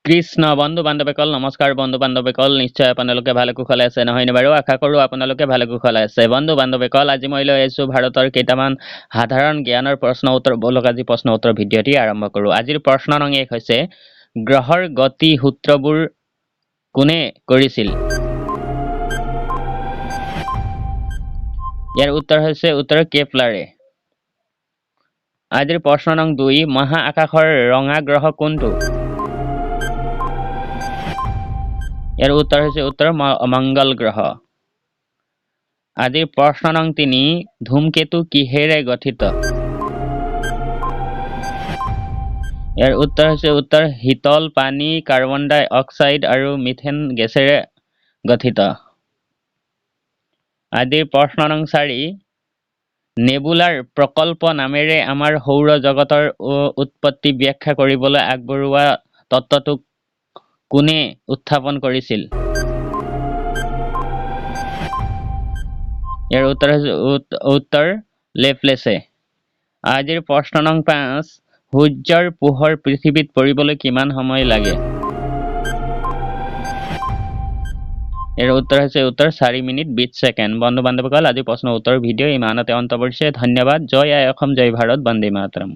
কৃষ্ণ বন্ধু বান্ধৱীসকল নমস্কাৰ বন্ধু বান্ধৱীসকল নিশ্চয় আপোনালোকে ভালে কুশলে আছে নহয়নে বাৰু আশা কৰোঁ আপোনালোকে ভালে কুশলে আছে বন্ধু বান্ধৱীসকল আজি মই লৈ আহিছোঁ ভাৰতৰ কেইটামান সাধাৰণ জ্ঞানৰ প্ৰশ্ন উত্তৰ বলক আজি প্ৰশ্ন উত্তৰ ভিডিঅ'টি আৰম্ভ কৰোঁ আজিৰ প্ৰশ্ন নং 1 হৈছে গ্ৰহৰ গতি সূত্ৰবোৰ কোনে কৰিছিল ইয়াৰ উত্তৰ হৈছে উত্তৰ কেপলাৰে আজিৰ প্ৰশ্ন নং 2 মহা আকাশৰ ৰঙা গ্ৰহ কোনটো ইয়াৰ উত্তৰ হৈছে উত্তৰ মঙ্গল গ্ৰহ আজিৰ প্ৰশ্ন নং 3 ধূমকেতু কিহেৰে গঠিত ইয়াৰ উত্তৰ হৈছে উত্তৰ হিতল পানী কাৰ্বন ডাই অক্সাইড আৰু মিথেন গেছেৰে গঠিত আজিৰ প্ৰশ্ন নং 4 নেবুলাৰ প্ৰকল্প নামেৰে আমাৰ সৌৰ জগতৰ উৎপত্তি ব্যাখ্যা কৰিবলৈ আগবঢ়োৱা তত্ত্বটোক কোনে উত্থাপন কৰিছিল ইয়াৰ উত্তৰ হৈছে উত্তৰ লেপ্লেছে আজিৰ প্ৰশ্ন নং 5 সূৰ্যৰ পোহৰ পৃথিৱীত পৰিবলৈ কিমান সময় লাগে ইয়াৰ উত্তৰ হৈছে উত্তৰ 4 মিনিট 20 সেকেন্ড বন্ধু বান্ধৱীসকল আজি প্ৰশ্ন উত্তৰ ভিডিঅ' ইমানতে অন্ত পৰিছে ধন্যবাদ জয় আই অসম জয় ভাৰত বন্দে মাতৰম